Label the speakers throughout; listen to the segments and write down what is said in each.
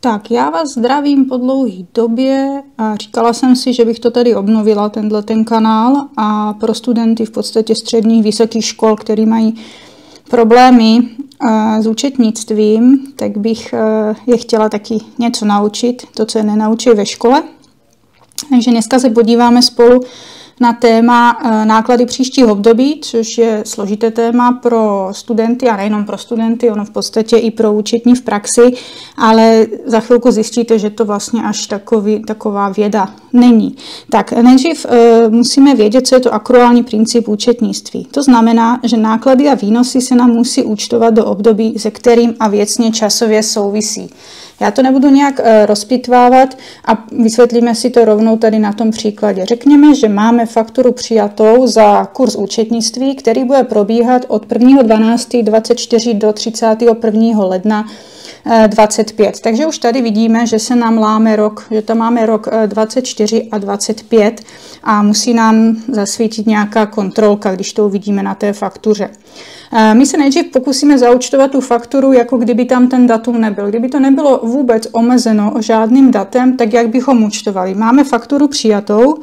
Speaker 1: Tak, já vás zdravím po dlouhé době a říkala jsem si, že bych to tady obnovila, ten kanál, a pro studenty v podstatě středních, vysokých škol, který mají problémy s účetnictvím, tak bych je chtěla taky něco naučit, to, co je nenaučí ve škole. Takže dneska se podíváme spolu na téma náklady příštího období, což je složité téma pro studenty a nejenom pro studenty, ono v podstatě i pro účetní v praxi, ale za chvilku zjistíte, že to vlastně až taková věda není. Tak nejdřív musíme vědět, co je to akruální princip účetnictví. To znamená, že náklady a výnosy se nám musí účtovat do období, se kterým a věcně časově souvisí. Já to nebudu nějak rozpitvávat a vysvětlíme si to rovnou tady na tom příkladě. Řekněme, že máme fakturu přijatou za kurz účetnictví, který bude probíhat od 1.12.24 do 31. ledna 25. Takže už tady vidíme, že se nám láme rok, že tam máme rok 24 a 25 a musí nám zasvítit nějaká kontrolka, když to uvidíme na té faktuře. My se nejdřív pokusíme zaúčtovat tu fakturu, jako kdyby tam ten datum nebyl. Kdyby to nebylo vůbec omezeno žádným datem, tak jak bychom účtovali? Máme fakturu přijatou,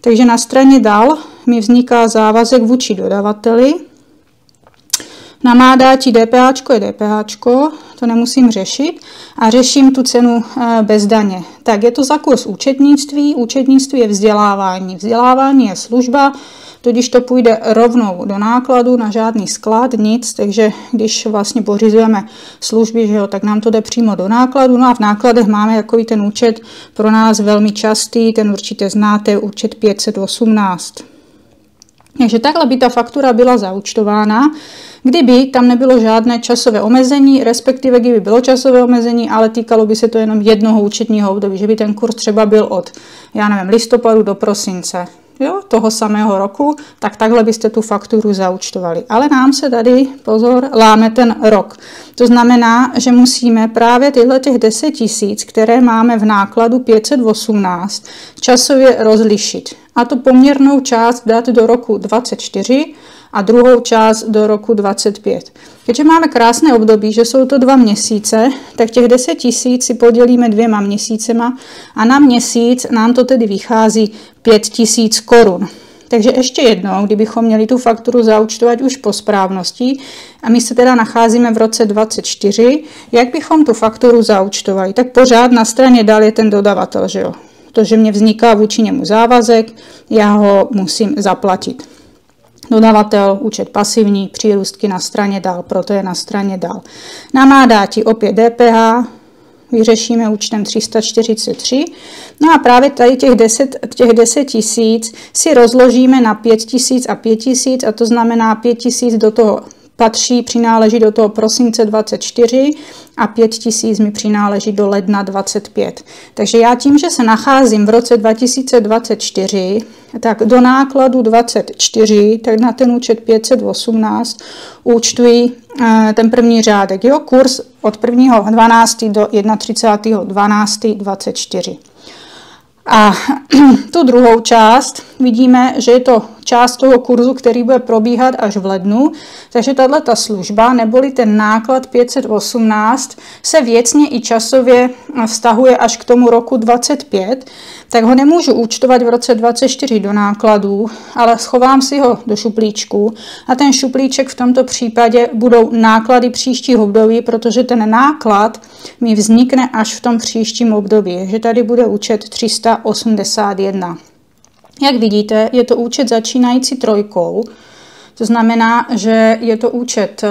Speaker 1: takže na straně dál mi vzniká závazek vůči dodavateli. Na mádátí DPH je DPH, to nemusím řešit, a řeším tu cenu bez daně. Tak je to za kurz účetnictví, účetnictví je vzdělávání. Vzdělávání je služba, tudíž to půjde rovnou do nákladu, na žádný sklad, nic, takže když vlastně pořizujeme služby, že jo, tak nám to jde přímo do nákladu. No a v nákladech máme takový ten účet pro nás velmi častý, ten určitě znáte, účet 518. Takže takhle by ta faktura byla zaúčtována, kdyby tam nebylo žádné časové omezení, respektive kdyby bylo časové omezení, ale týkalo by se to jenom jednoho účetního období, že by ten kurz třeba byl od, já nevím, listopadu do prosince, jo, toho samého roku, tak takhle byste tu fakturu zaúčtovali. Ale nám se tady, pozor, láme ten rok. To znamená, že musíme právě tyhle těch 10 000, které máme v nákladu 518, časově rozlišit. A to poměrnou část dát do roku 24 a druhou část do roku 25. Když máme krásné období, že jsou to 2 měsíce, tak těch 10 000 si podělíme 2 měsícema a na měsíc nám to tedy vychází 5 000 korun. Takže ještě jednou, kdybychom měli tu fakturu zaúčtovat už po správnosti a my se teda nacházíme v roce 24, jak bychom tu fakturu zaúčtovali? Tak pořád na straně dál je ten dodavatel, že jo? Protože mě vzniká vůči němu závazek, já ho musím zaplatit. Dodavatel, účet pasivní, přírůstky na straně dál, proto je na straně dál. Na mádátí opět DPH, vyřešíme účtem 343. No a právě tady těch 10 000 si rozložíme na 5 000 a 5 000, a to znamená 5 000 do toho přináleží do toho prosince 24 a 5 000 mi přináleží do ledna 25. Takže já tím, že se nacházím v roce 2024, tak do nákladu 24, tak na ten účet 518 účtuji ten první řádek. Jo? Kurz od 1.12. do 31.12.24. A tu druhou část vidíme, že je to část toho kurzu, který bude probíhat až v lednu, takže tato služba neboli ten náklad 518 se věcně i časově vztahuje až k tomu roku 25, tak ho nemůžu účtovat v roce 24 do nákladů, ale schovám si ho do šuplíčku a ten šuplíček v tomto případě budou náklady příštího období, protože ten náklad mi vznikne až v tom příštím období, že tady bude účet 381. Jak vidíte, je to účet začínající 3, to znamená, že je to účet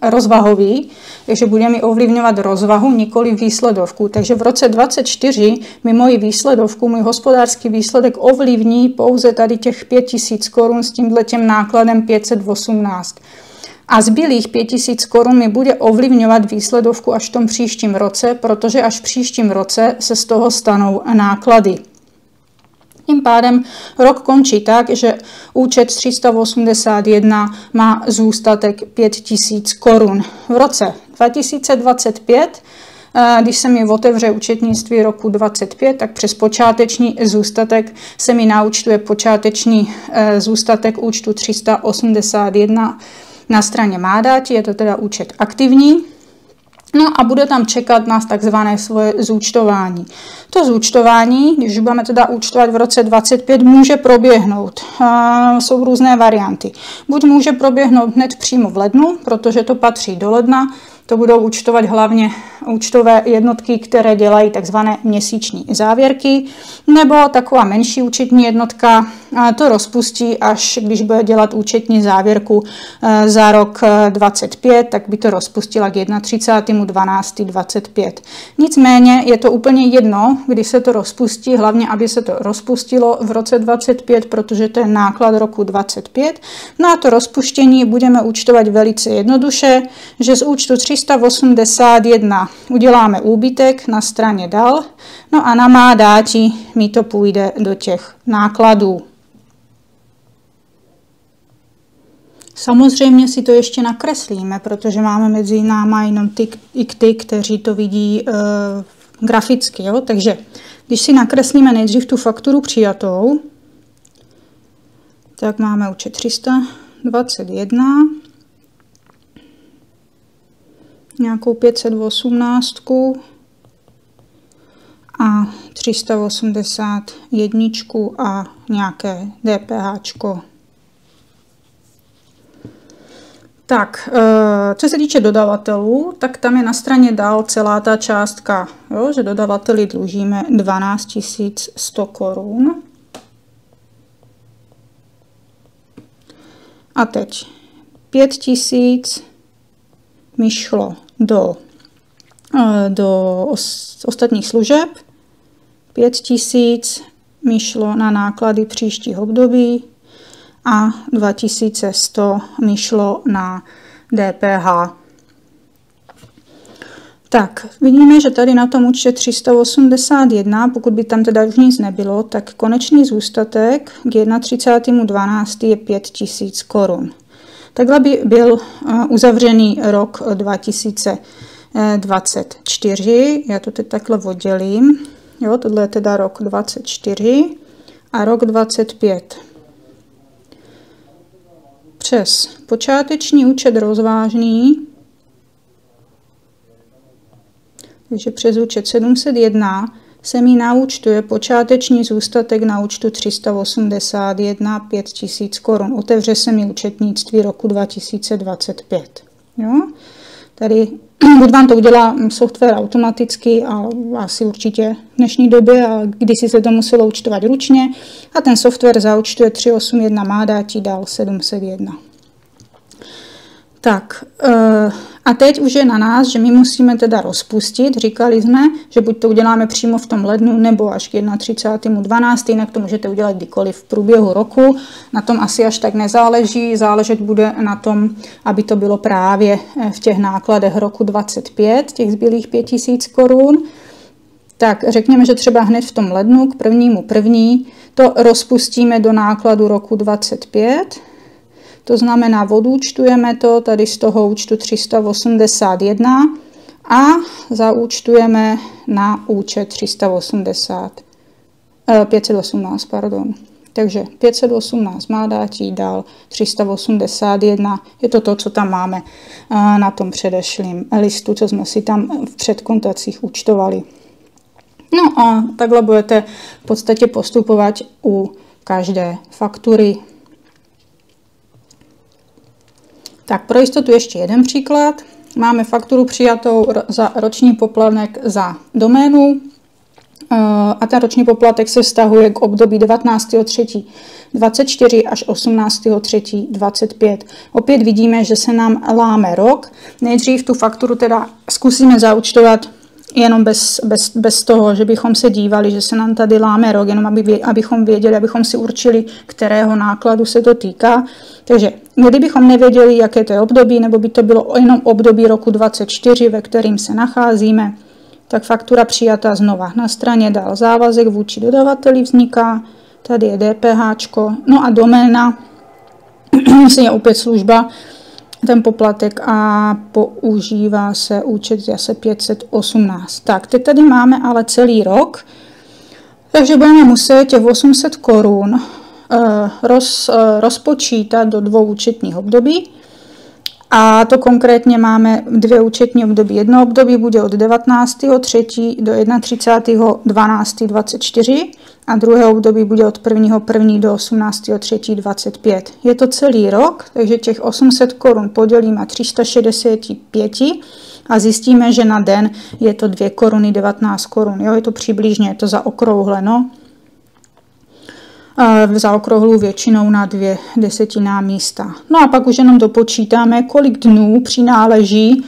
Speaker 1: rozvahový, takže bude mi ovlivňovat rozvahu, nikoli výsledovku. Takže v roce 24 mi moji výsledovku, můj hospodářský výsledek ovlivní pouze tady těch 5 000 korun s tímhletěm nákladem 518. A zbylých 5 000 korun mi bude ovlivňovat výsledovku až v tom příštím roce, protože až v příštím roce se z toho stanou náklady. Tím pádem rok končí tak, že účet 381 má zůstatek 5 000 korun. V roce 2025, když se mi otevře účetnictví roku 25, tak přes počáteční zůstatek se mi naúčtuje počáteční zůstatek účtu 381 na straně mádátí, je to teda účet aktivní. No a bude tam čekat nás takzvané svoje zúčtování. To zúčtování, když budeme teda účtovat v roce 2025, může proběhnout. Jsou různé varianty. Buď může proběhnout hned přímo v lednu, protože to patří do ledna. To budou účtovat hlavně účtové jednotky, které dělají takzvané měsíční závěrky, nebo taková menší účetní jednotka to rozpustí, až když bude dělat účetní závěrku za rok 2025, tak by to rozpustila k 31.12.25. Nicméně je to úplně jedno, kdy se to rozpustí, hlavně aby se to rozpustilo v roce 2025, protože to je náklad roku 2025. No a to rozpuštění budeme účtovat velice jednoduše, že z účtu 381 uděláme úbytek na straně dal, no a na má dáti mi to půjde do těch nákladů. Samozřejmě si to ještě nakreslíme, protože máme mezi náma jenom ty, kteří to vidí graficky. Jo? Takže když si nakreslíme nejdřív tu fakturu přijatou, tak máme účet 321, nějakou 518 a 381 a nějaké DPH. Tak, co se týče dodavatelů, tak tam je na straně dál celá ta částka, jo, že dodavateli dlužíme 12 100 korun. A teď 5 000 mi šlo do ostatních služeb, 5 000 mi šlo na náklady příštích období a 2100 mi šlo na DPH. Tak, vidíme, že tady na tom účtu 381, pokud by tam teda už nic nebylo, tak konečný zůstatek k 31.12. je 5 000 korun. Takhle by byl uzavřený rok 2024. Já to teď takhle oddělím. Jo, tohle je teda rok 2024 a rok 2025. Přes počáteční účet rozvážný, takže přes účet 701 se mi naúčtuje počáteční zůstatek na účtu 381 5 000 korun. Otevře se mi účetnictví roku 2025. Jo? Tady buď vám to udělá software automaticky, a asi určitě v dnešní době, a kdysi se to muselo účtovat ručně, a ten software zaúčtuje 381, má dátí dál 701. Tak, a teď už je na nás, že my musíme teda rozpustit. Říkali jsme, že buď to uděláme přímo v tom lednu, nebo až k 31.12., jinak to můžete udělat kdykoliv v průběhu roku. Na tom asi až tak nezáleží, záležet bude na tom, aby to bylo právě v těch nákladech roku 2025, těch zbylých 5 000 korun. Tak řekněme, že třeba hned v tom lednu k 1.1. to rozpustíme do nákladu roku 2025. To znamená, odúčtujeme to tady z toho účtu 381 a zaúčtujeme na účet 518. Pardon. Takže 518 má dátí dál 381. Je to to, co tam máme na tom předešlém listu, co jsme si tam v předkontacích účtovali. No a takhle budete v podstatě postupovat u každé faktury. Tak pro jistotu ještě jeden příklad. Máme fakturu přijatou za roční poplatek za doménu a ten roční poplatek se vztahuje k období 19.3.24 až 18.3.25. Opět vidíme, že se nám láme rok. Nejdřív tu fakturu teda zkusíme zaúčtovat jenom bez toho, že bychom se dívali, že se nám tady láme rok, jenom abychom věděli, abychom si určili, kterého nákladu se to týká. Takže kdybychom nevěděli, jaké to je období, nebo by to bylo jenom období roku 2024, ve kterým se nacházíme, tak faktura přijatá znova. Na straně dál závazek vůči dodavateli vzniká, tady je DPH, no a doména je opět služba, ten poplatek, a používá se účet zase 518. Tak, teď tady máme ale celý rok, takže budeme muset těch 800 korun rozpočítat do 2 účetních období A to konkrétně máme 2 účetní období. Jedno období bude od 19.3. do 31.12.24 a druhé období bude od 1.1. do 18.3.25. Je to celý rok, takže těch 800 korun podělíme 365 a zjistíme, že na den je to 2 koruny 19 korun. Jo, je to přibližně, je to zaokrouhleno. Zaokrouhlu většinou na 2 desetinná místa. No a pak už jenom dopočítáme, kolik dnů přináleží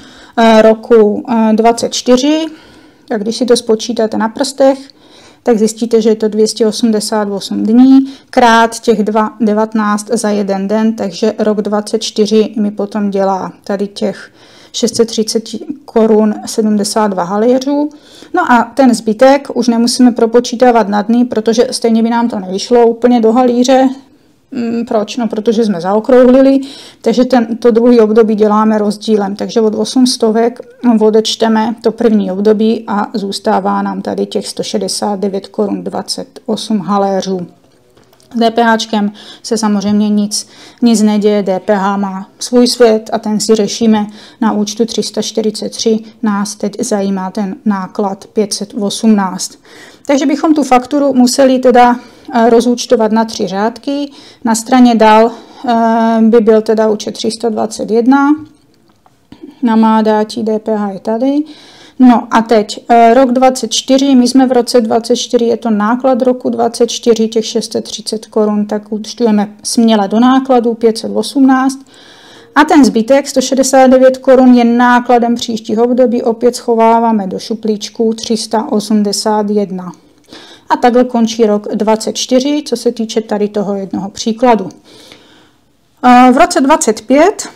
Speaker 1: roku 24. Tak když si to spočítáte na prstech, tak zjistíte, že je to 288 dní krát těch 19 za jeden den, takže rok 24 mi potom dělá tady těch 630 korun 72 haléřů. No a ten zbytek už nemusíme propočítávat na dny, protože stejně by nám to nevyšlo úplně do halíře. Proč? No, protože jsme zaokrouhlili, takže to druhý období děláme rozdílem. Takže od 800 odečteme to první období a zůstává nám tady těch 169 korun 28 haléřů. S DPHčkem se samozřejmě nic neděje, DPH má svůj svět a ten si řešíme na účtu 343. Nás teď zajímá ten náklad 518. Takže bychom tu fakturu museli teda rozúčtovat na 3 řádky. Na straně dál by byl teda účet 321. Namádátí DPH je tady. No a teď rok 24, my jsme v roce 24, je to náklad roku 24, těch 630 korun, tak účtujeme směle do nákladu 518. A ten zbytek 169 korun je nákladem příštího období, opět schováváme do šuplíčku 381. A takhle končí rok 24, co se týče tady toho jednoho příkladu. V roce 25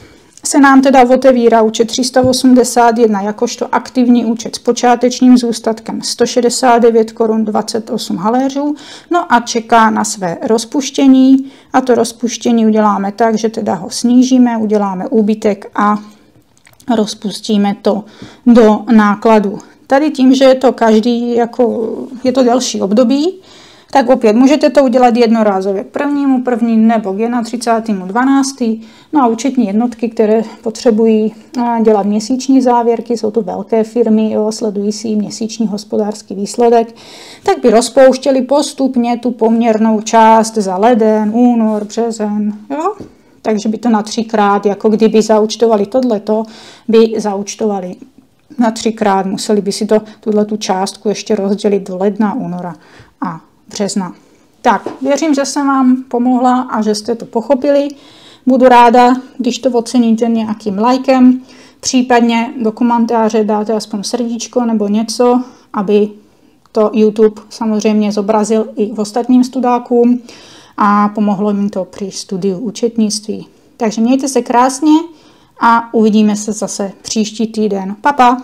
Speaker 1: se nám teda otevírá účet 381 jakožto aktivní účet s počátečním zůstatkem 169 korun 28 haléřů. No a čeká na své rozpuštění a to rozpuštění uděláme tak, že teda ho snížíme, uděláme úbytek a rozpustíme to do nákladu. Tady tím, že je to je to delší období, tak opět můžete to udělat jednorázově k 1.1. nebo k 31.12. No a účetní jednotky, které potřebují dělat měsíční závěrky, jsou to velké firmy, jo, sledují si měsíční hospodářský výsledek, tak by rozpouštěli postupně tu poměrnou část za leden, únor, březen, jo. Takže by to na 3krát, jako kdyby zaúčtovali tohleto, by zaúčtovali na 3krát, museli by si tu částku ještě rozdělit do ledna, února a března. Tak, věřím, že jsem vám pomohla a že jste to pochopili. Budu ráda, když to oceníte nějakým lajkem, případně do komentáře dáte aspoň srdíčko nebo něco, aby to YouTube samozřejmě zobrazil i v ostatním studákům a pomohlo jim to při studiu účetnictví. Takže mějte se krásně a uvidíme se zase příští týden. Pa, pa!